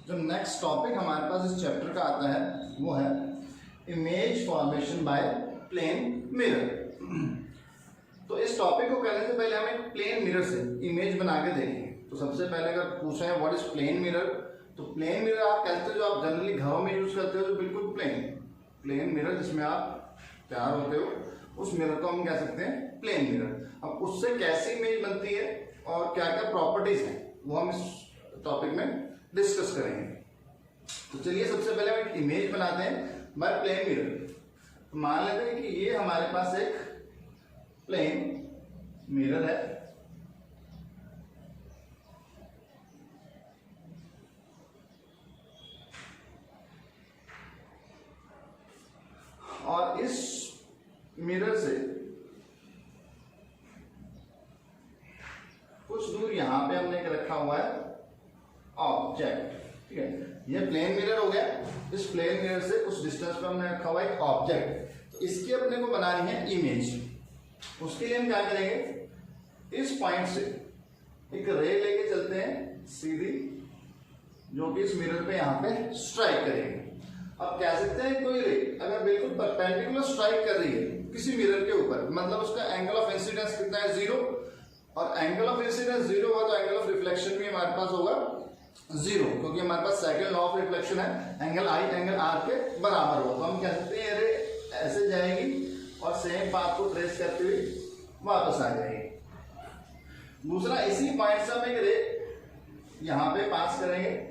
जो next topic हमारे पास इस चैप्टर का आता है वो है image formation by plane mirror. तो इस टॉपिक को करने से पहले हम एक प्लेन मिरर से इमेज बना के देखेंगे। तो सबसे पहले अगर पूछा है व्हाट इज प्लेन मिरर, तो प्लेन मिरर आप कहते हो जो आप जनरली घरों में यूज करते हो, जो बिल्कुल प्लेन मिरर जिसमें आप तैयार होते हो, उस मिरर को हम कह सकते हैं प्लेन मिरर। अब उससे कैसी इमेज बनती है और क्या क्या प्रॉपर्टीज हैं वो हम इस टॉपिक में डिस्कस करेंगे। तो चलिए सबसे पहले हम एक इमेज बनाते हैं बाय प्लेन मिरर। तो मान लेते हैं कि ये हमारे पास एक प्लेन मिरर है और इस मिरर से कुछ दूर यहां पे हमने एक रखा हुआ है ऑब्जेक्ट। ठीक है, ये प्लेन मिरर हो गया। इस प्लेन मिरर से कुछ डिस्टेंस पे हमने रखा हुआ है एक ऑब्जेक्ट। तो इसकी अपने को बनानी है इमेज। उसके लिए हम क्या करेंगे, इस पॉइंट से एक रे लेके चलते हैं सीधी, जो कि इस मिरर पे यहाँ पे स्ट्राइक करेंगे। अब कह सकते हैं कोई रे अगर बिल्कुल परपेंडिकुलर स्ट्राइक कर रही है किसी मिरर के ऊपर, मतलब उसका एंगल ऑफ इंसिडेंस कितना है, 0, और एंगल ऑफ इंसिडेंस 0 हुआ तो एंगल ऑफ रिफ्लेक्शन भी हमारे पास होगा 0, क्योंकि हमारे पास सेकंड लॉ ऑफ रिफ्लेक्शन है, एंगल आई एंगल आर के बराबर हो। तो हम कह सकते हैं रे ऐसे जाएगी और सेम पाथ को ट्रेस करते हुए वापस आ जाएगी। दूसरा, इसी पॉइंट से हम एक रे यहां पे पास करेंगे,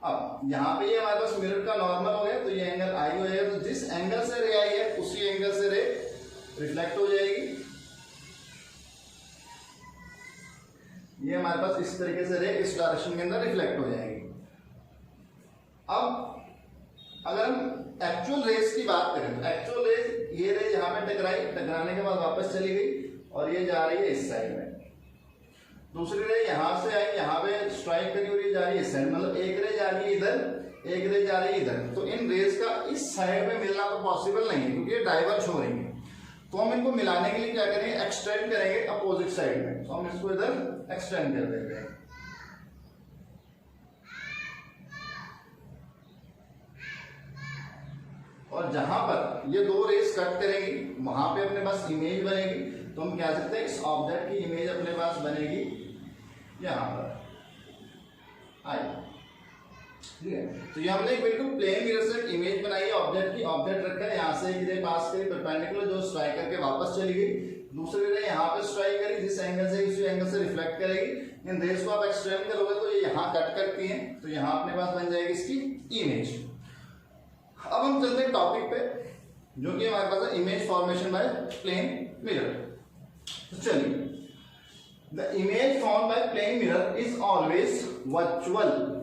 अब यहां पे ये हमारे पास मिरर का नॉर्मल हो गया तो ये एंगल आई हो जाएगा। तो जिस एंगल से रे आई है उसी एंगल से रे रिफ्लेक्ट हो जाएगी। ये हमारे पास इस तरीके से रे इस डायरेक्शन के अंदर रिफ्लेक्ट हो जाएगी। अब अगर हम एक्चुअल रेस की बात करें तो एक्चुअल रेस, ये रे यहां पे टकराई, टकराने के बाद वापस चली गई और ये जा रही है इस साइड में। दूसरी रे यहां से आई, यहां पे स्ट्राइक करी और ये जा रही है इस साइड, मतलब एक रे जा रही है इधर, एक रे जा रही है इधर। तो इन रेस का इस साइड में मिलना तो पॉसिबल नहीं है क्योंकि ये डाइवर्ज हो रही है। तो हम इनको मिलाने के लिए क्या करेंगे, एक्सटेंड करेंगे अपोजिट साइड में। तो हम इसको इधर एक्सटेंड कर देते हैं। और जहां पर ये दो रेस कट करेंगी वहां पे अपने पास इमेज बनेगी। तो हम कह सकते हैं इस ऑब्जेक्ट की इमेज अपने पास बनेगी यहां पर आई। ठीक है, तो ये हमने बिल्कुल प्लेन मिरर से इमेज बनाई है ऑब्जेक्ट की। ऑब्जेक्ट रखकर यहां से एक रे पास करी परपेंडिकुलर, जो स्ट्राइक करके वापस चली गई। दूसरी रे यहां पे स्ट्राइक करी, जिस एंगल से उसी एंगल से रिफ्लेक्ट करेगी। इन रेस को आप एक्सटेंड करोगे तो ये यहां कट करती हैं, तो यहां अपने पास बन जाएगी इसकी इमेज। अब हम चलते हैं टॉपिक पे, जो कि हमारे पास है image formation by plane mirror. तो चलिए, the image form by plane mirror is always virtual.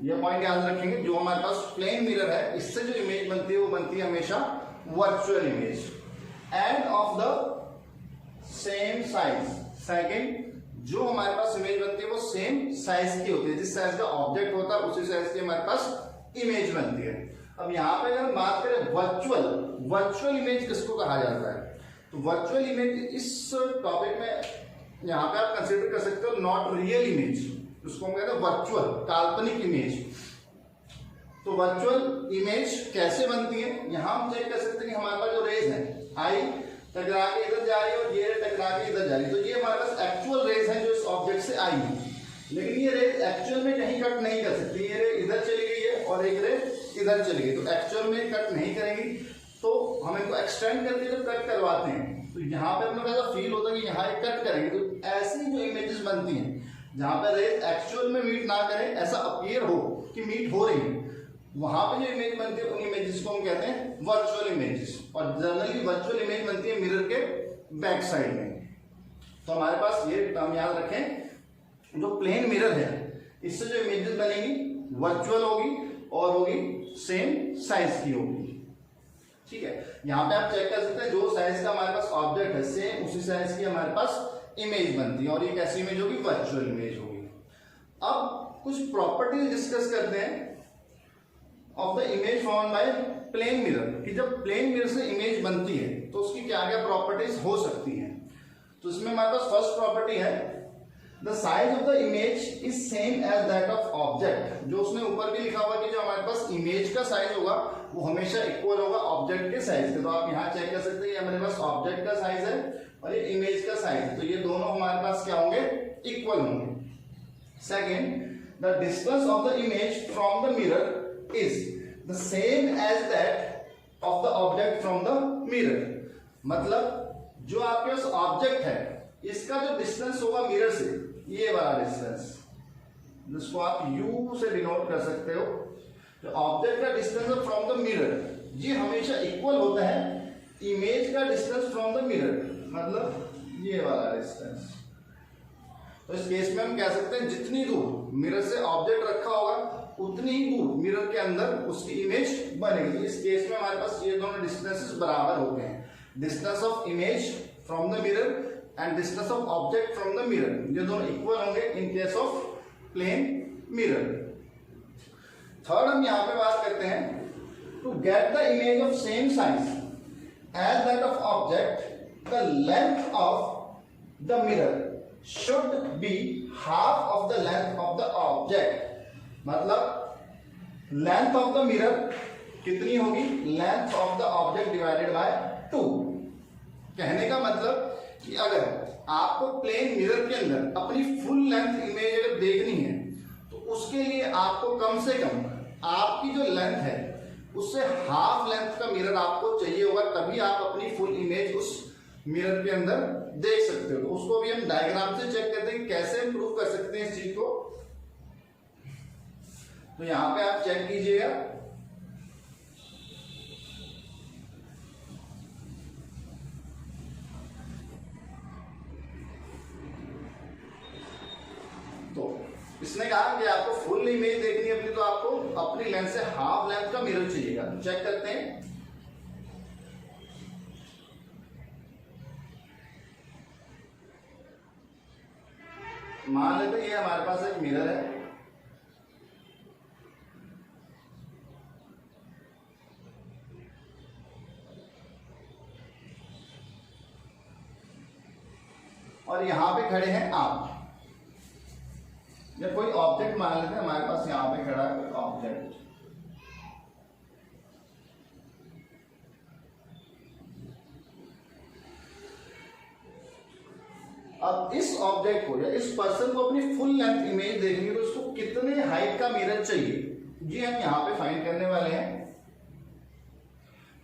ये पॉइंट याद रखेंगे, जो हमारे पास प्लेन मिरर है इससे जो इमेज बनती है वो बनती है हमेशा virtual image end of the same size. Second, जो हमारे पास इमेज बनती है वो सेम साइज की होती है, जिस साइज का ऑब्जेक्ट होता है उसी साइज की हमारे पास इमेज बनती है। अब यहाँ पे अगर बात करें वर्चुअल इमेज किसको कहा जाता है, तो वर्चुअल इमेज इस टॉपिक में यहाँ पे आप कंसीडर कर सकते हो नॉट रियल इमेज, उसको हम कहते हैं वर्चुअल, काल्पनिक इमेज। तो वर्चुअल इमेज कैसे बनती है, यहाँ हम चेक कर सकते हैं कि हमारे पास जो रेज है आई टकरा के इधर जा रही है और ये टकरा के इधर जा रही है। तो ये हमारे पास एक्चुअल रेज है जो इस ऑब्जेक्ट से आई है, लेकिन ये रेज एक्चुअल में कहीं कट नहीं कर सकती। ये रे इधर चली गई है और एक रे इधर चली गई, तो एक्चुअल में कट नहीं करेंगी। तो हम इनको एक्सटेंड करके जब कट करवाते हैं तो यहाँ पे अपने को ऐसा फील होता है कि यहाँ एक कट करेंगे। तो ऐसी जो इमेजेस बनती हैं जहाँ पे रेज एक्चुअल में मीट ना करें, ऐसा अपीयर हो कि मीट हो रही है, वहां पे जो इमेज बनती है उन इमेजेस को हम कहते हैं वर्चुअल इमेजेस। और जनरली वर्चुअल इमेज बनती है मिरर के बैक साइड में। तो हमारे पास ये टर्म याद रखें, जो प्लेन मिरर है इससे जो इमेजेस बनेगी वर्चुअल होगी और होगी सेम साइज की होगी। ठीक है, यहाँ पे आप चेक कर सकते हैं जो साइज का हमारे पास ऑब्जेक्ट है सेम उसी साइज की हमारे पास इमेज बनती है, और ये कैसी इमेज होगी, वर्चुअल इमेज होगी। अब कुछ प्रॉपर्टीज डिस्कस करते हैं of the image form by plane mirror, कि जब प्लेन मिरर से इमेज बनती है तो उसकी क्या क्या प्रॉपर्टीज हो सकती हैं। तो इसमें हमारे पास फर्स्ट प्रॉपर्टी है the size of the image is same as that of object. जो उसने ऊपर भी लिखा हुआ कि जो हमारे पास इमेज का साइज होगा वो हमेशा इक्वल होगा ऑब्जेक्ट के साइज के। तो आप यहाँ चेक कर सकते हैं ये हमारे पास ऑब्जेक्ट का साइज है और ये इमेज का साइज है, तो ये दोनों हमारे पास क्या होंगे, इक्वल होंगे। Second, the distance of the image from the mirror is the same as that of the object from the mirror. मतलब जो आपके पास ऑब्जेक्ट है इसका जो डिस्टेंस होगा मिरर से, ये वाला डिस्टेंस जिसको आप U से डिनोट कर सकते हो, जो ऑब्जेक्ट का डिस्टेंस फ्रॉम द मिरर ये हमेशा इक्वल होता है इमेज का डिस्टेंस फ्रॉम द मिरर, मतलब ये वाला डिस्टेंस। तो इस केस में हम कह सकते हैं जितनी दूर मिरर से ऑब्जेक्ट रखा होगा उतनी ही दूर मिरर के अंदर उसकी इमेज बनेगी। इस केस में हमारे पास ये दोनों डिस्टेंसेस बराबर होते हैं, distance of image from the mirror and distance of object from the mirror, ये दोनों इक्वल होंगे in case of plane mirror. Third हम यहां पे बात करते हैं to get the image of same size as that of object the length of the mirror should be half of the length of the object। मतलब length of the mirror कितनी होगी, length of the object divided by 2। कहने का मतलब कि अगर आपको plane mirror के अंदर अपनी फुल लेंथ इमेज अगर देखनी है तो उसके लिए आपको कम से कम आपकी जो लेंथ है उससे हाफ लेंथ का मिरर आपको चाहिए होगा, तभी आप अपनी फुल इमेज उस मिरर के अंदर देख सकते हो। तो उसको भी हम डायग्राम से चेक करते हैं कैसे इंप्रूव कर सकते हैं इस चीज को। तो यहां पे आप चेक कीजिएगा, तो इसने कहा कि आपको फुल इमेज देखनी है अपनी, तो आपको अपनी लेंथ से हाफ लेंथ का मिरर चाहिएगा। तो चेक करते हैं, मान लेते हैं ये हमारे पास एक मिरर है और यहां पे खड़े हैं आप, या कोई ऑब्जेक्ट मान लेते हैं हमारे पास यहां पे खड़ा है कोई ऑब्जेक्ट। अब इस ऑब्जेक्ट को या इस पर्सन को अपनी फुल लेंथ इमेज देखनी है तो उसको कितने हाइट का मिरर चाहिए, ये हम यहां पे फाइंड करने वाले हैं।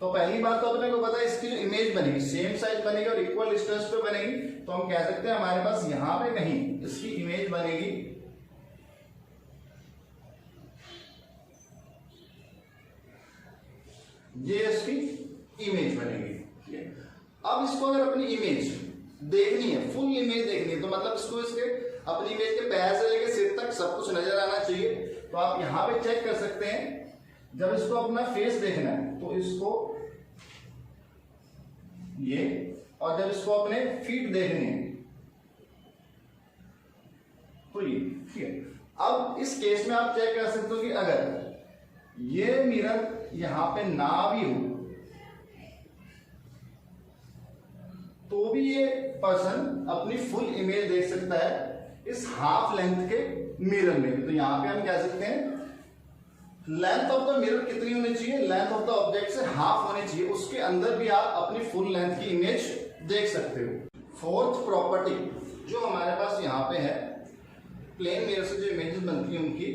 तो पहली बात तो अपने को पता है इसकी जो इमेज बनेगी सेम साइज बनेगी और इक्वल डिस्टेंस पे बनेगी, तो हम कह सकते हैं हमारे पास यहां पे कहीं इसकी इमेज बनेगी ये इसकी इमेज बनेगी। ठीक है, अब इसको अगर अपनी इमेज देखनी है, फुल इमेज देखनी है, तो मतलब इसको इसके अपनी इमेज के पैर से लेकर सिर तक सब कुछ नजर आना चाहिए। तो आप यहां पे चेक कर सकते हैं, जब इसको अपना फेस देखना है तो इसको ये, और जब इसको अपने फीट देखने हैं तो ये। ठीक है, अब इस केस में आप चेक कर सकते हो कि अगर ये मिरर यहां पे ना भी हो तो भी ये पर्सन अपनी फुल इमेज देख सकता है इस हाफ लेंथ के मिरर में। तो यहां पे हम कह सकते हैं लेंथ ऑफ द मिरर कितनी होनी चाहिए, लेंथ ऑफ द ऑब्जेक्ट से हाफ होनी चाहिए, उसके अंदर भी आप अपनी फुल लेंथ की इमेज देख सकते हो। फोर्थ प्रॉपर्टी जो हमारे पास यहाँ पे है, प्लेन मिरर से जो इमेजेस बनती हैं उनकी,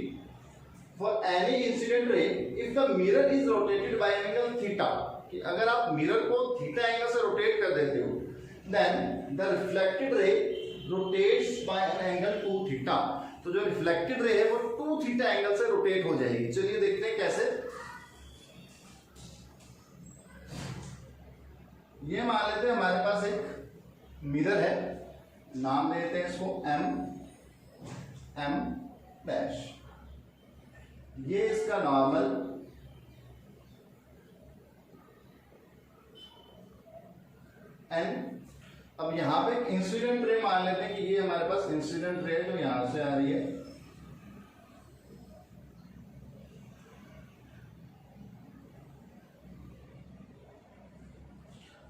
for any incident ray if the mirror is rotated bye angle theta, कि अगर आप मिरर को थीटा एंगल से रोटेट कर देते हो then the reflected ray rotates by an angle 2 theta, तो जो रिफ्लेक्टेड रे है वो 2 थीटा एंगल से रोटेट हो जाएगी। चलिए देखते हैं कैसे। ये मान लेते हैं हमारे पास एक मिरर है, नाम दे देते हैं इसको M डैश, ये इसका नॉर्मल N। अब यहां पे एक इंसिडेंट रे मान लेते हैं कि ये हमारे पास इंसिडेंट रे जो यहां से आ रही है,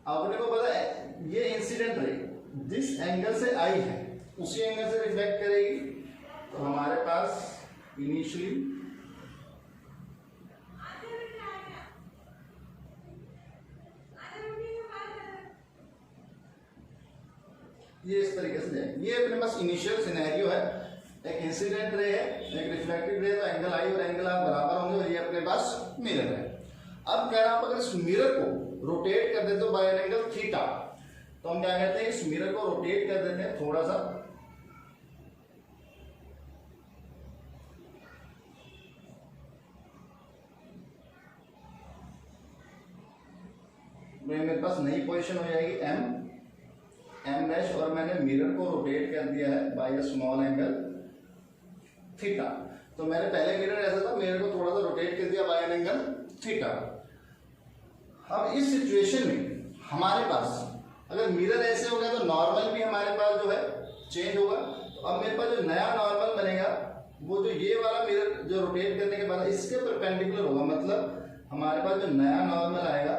अपने को पता है ये इंसिडेंट रे जिस एंगल से आई है उसी एंगल से रिफ्लेक्ट करेगी। तो हमारे पास इनिशियली ये इस तरीके से जाएगी। ये अपने पास इनिशियल सिनेरियो है, एक इंसिडेंट रे है, एक रिफ्लेक्टेड रे, तो एंगल आई और एंगल आर बराबर होंगे और ये अपने पास मिरर है। अब कह रहा आप अगर इस मिरर को रोटेट कर देते हो बाय एन एंगल थीटा, तो हम क्या कहते हैं, इस मिरर को रोटेट कर देते हैं थोड़ा सा, मेरे पास नई पोजीशन हो जाएगी एम डैश, और मैंने मिरर को रोटेट कर दिया है by a small angle theta. तो मैंने पहले मिरर ऐसा था, मिरर को थोड़ा सा रोटेट कर दिया बाय एन एंगल थीटा। अब इस सिचुएशन में हमारे पास अगर मिरर ऐसे हो गया तो नॉर्मल भी हमारे पास जो है चेंज होगा। तो अब मेरे पास जो नया नॉर्मल बनेगा वो जो ये वाला मिरर जो रोटेट करने के बाद इसके परपेंडिकुलर होगा, मतलब हमारे पास जो नया नॉर्मल आएगा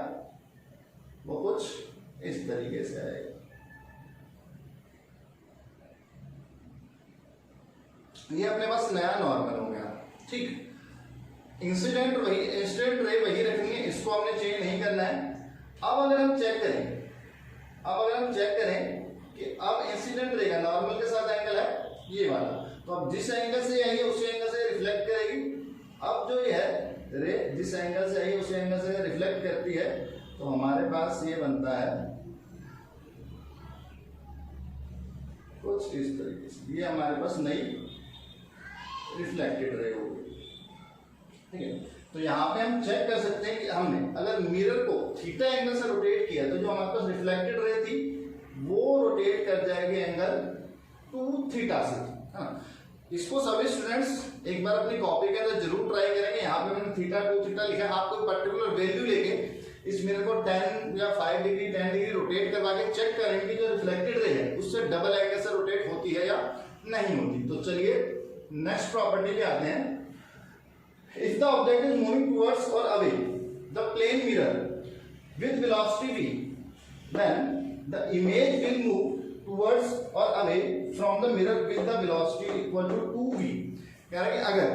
वो कुछ इस तरीके से आएगा। ये अपने पास नया नॉर्मल हो गया, ठीक। इंसिडेंट रे वही रखनी है, इसको हमने चेंज नहीं करना है। अब अगर हम चेक करें कि अब इंसिडेंट रे का नॉर्मल के साथ एंगल है ये वाला, तो अब जिस एंगल से आई है उसी एंगल से रिफ्लेक्ट करेगी। अब जो ये है रे जिस एंगल से आई है उसी एंगल से रिफ्लेक्ट करती है, तो हमारे पास ये बनता है कुछ इस तरीके से। ये हमारे पास नई रिफ्लेक्टेड रे होगी, ठीक है। तो यहाँ पे हम चेक कर सकते हैं कि हमने अगर मिरर को थीटा एंगल से रोटेट किया तो जो हमारे पास रिफ्लेक्टेड रे थी वो रोटेट कर जाएगी एंगल 2 थीटा से, है ना। इसको सभी स्टूडेंट्स एक बार अपनी कॉपी के अंदर जरूर ट्राई करेंगे। यहाँ पे मैंने थीटा 2 थीटा लिखा है, आप कोई पर्टिकुलर वैल्यू लेके इस मिरर को 10 या 5 डिग्री 10 डिग्री रोटेट करवा के चेक करेंगे कि जो रिफ्लेक्टेड रे है उससे डबल एंगल से रोटेट होती है या नहीं होती। तो चलिए नेक्स्ट प्रॉपर्टी पे आते हैं। If the object is moving towards or away the plane mirror with velocity v, then the image will move towards or away from the mirror with the velocity equal to 2v। कह रहा है कि अगर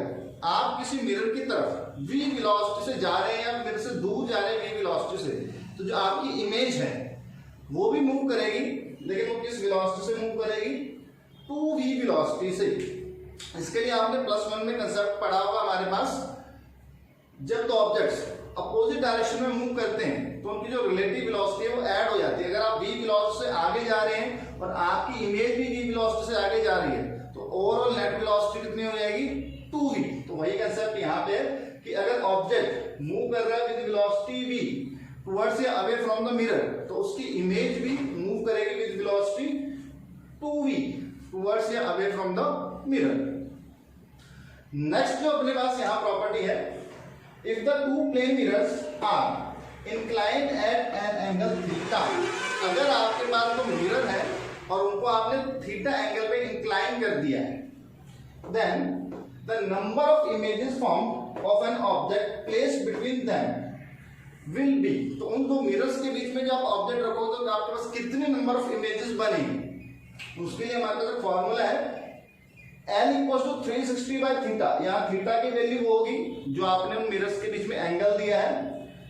आप किसी mirror की तरफ v velocity से जा रहे हैं या मिरर से दूर जा रहे हैं v वेलोसिटी से, तो जो आपकी इमेज है वो भी मूव करेगी, लेकिन वो किस वेलोसिटी से मूव करेगी, 2v वेलोसिटी से। इसके लिए आपने +1 में कंसेप्ट पढ़ा होगा हमारे पास, जब दो ऑब्जेक्ट्स अपोजिट डायरेक्शन में मूव करते हैं तो उनकी जो रिलेटिव वेलोसिटी है वो ऐड हो जाती है। अगर आप v वेलोसिटी से आगे जा रहे हैं और आपकी इमेज भी v वेलोसिटी से आगे जा रही है तो ओवरऑल नेट वेलोसिटी कितनी हो जाएगी, 2v। तो वही कंसेप्ट यहाँ पे है कि अगर ऑब्जेक्ट मूव कर रहा है विद वेलोसिटी v टुवर्ड्स या अवे फ्रॉम द मिरर, तो उसकी इमेज भी मूव करेगी विद वेलोसिटी 2v टुवर्ड्स या away from the mirror. Next जो अपने पास यहाँ प्रॉपर्टी है, if the 2 plane mirrors are inclined at an angle theta, अगर आपके पास तो मिरर है और उनको आपने थीटा एंगल पे इंक्लाइन कर दिया है, then the number of images formed of an object placed between them will be, तो उन दो मिरर्स के बीच में जब आप ऑब्जेक्ट रखोगे तो आपके पास कितने नंबर ऑफ इमेजेस बनेंगे। उसके लिए हमारे पास एक फॉर्मूला है L = 360 बाय थीटा। यहाँ थीटा की वैल्यू होगी जो आपने उन मिरर्स के बीच में एंगल दिया है,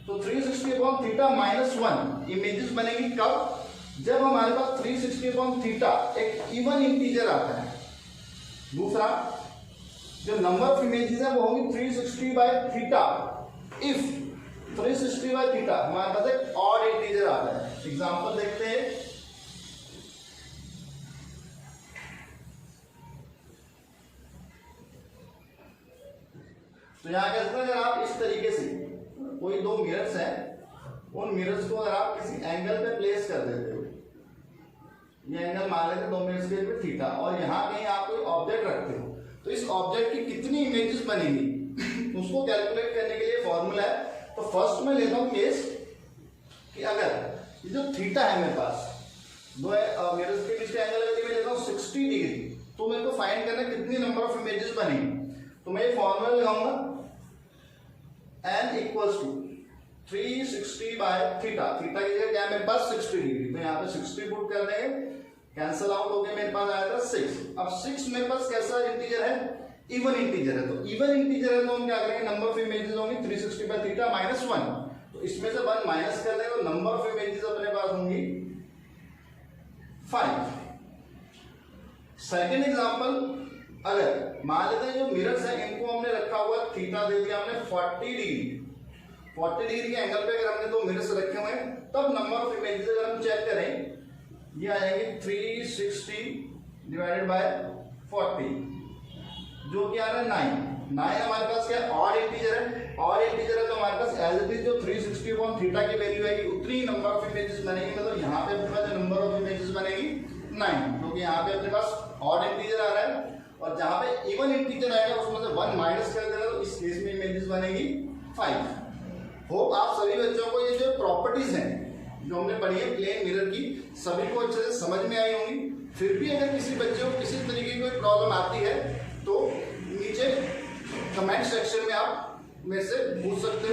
तो 360 अपॉन थीटा -1 इमेजेस बनेगी। कब, जब हमारे पास 360 अपॉन थीटा एक इवन इंटीजर आता है। दूसरा जो नंबर ऑफ इमेजेस है वो होगी 360 by theta if 360 by theta हमारे पास एक ऑड इंटीजर आता है। एग्जांपल देखते हैं। तो यहाँ कहते हैं अगर आप इस तरीके से कोई दो मिरर्स हैं, उन मिरर्स को अगर आप किसी एंगल पे प्लेस कर देते हो, ये एंगल मान लेते दो मिरर्स के बीच थीटा, और यहाँ कहीं आप कोई ऑब्जेक्ट रखते हो, तो इस ऑब्जेक्ट की कितनी इमेजेस बनेगी उसको कैलकुलेट करने के लिए फॉर्मूला है। तो फर्स्ट में लेता हूँ केस कि अगर ये जो थीटा है मेरे पास, दो मिरर्स के बीच का एंगल अगर मैं लेता हूँ 60 डिग्री, तो मेरे को फाइंड करना कितनी नंबर ऑफ इमेजेस बनेगी। तो मैं ये फॉर्मूला लगाऊंगा n = 360 बाय थीटा। थीटा की जगह क्या है मेरे पास 60 डिग्री, तो यहाँ पे 60 पुट कर देंगे कैंसल आउट हो गया, मेरे पास आया था 6। अब 6 मेरे पास कैसा इंटीजर है, इवन इंटीजर है। तो इवन इंटीजर है तो हम क्या करेंगे, नंबर ऑफ इमेजेस होंगी 360 बाय थीटा माइनस 1। तो इसमें से 1 माइनस कर देंगे तो नंबर ऑफ इमेजेस अपने पास होंगी 5। सेकेंड एग्जांपल, अगर मान लेते हैं जो मिरर्स हैं इनको हमने रखा हुआ थीटा दे दिया हमने 40 डिग्री के एंगल पे अगर हमने दो मिरर्स रखे हुए हैं, तब नंबर ऑफ इमेजेस अगर हम चेक करें ये आ जाएंगे 360 डिवाइडेड बाय 40 जो कि आ रहा है 9 हमारे पास क्या ऑड इंटीजर है। ऑड इंटीजर है तो हमारे पास एज इट इज जो 360 अपॉन थीटा की वैल्यू आएगी उतनी नंबर ऑफ इमेजेस बनेगी। मतलब यहाँ पे अपने पास जो नंबर ऑफ इमेजेस बनेगी 9, क्योंकि यहाँ पे अपने पास ऑड इंटीजर आ रहा है और जहाँ पे इवन इंटीजर आएगा उसमें से 1 माइनस कर देना, तो इस केस में इमेजेस बनेगी 5। होप आप सभी बच्चों को ये जो प्रॉपर्टीज हैं जो हमने पढ़ी है प्लेन मिरर की, सभी को अच्छे से समझ में आई होंगी। फिर भी अगर किसी बच्चे को किसी तरीके की कोई प्रॉब्लम आती है तो नीचे कमेंट सेक्शन में आप मेरे से पूछ सकते हो।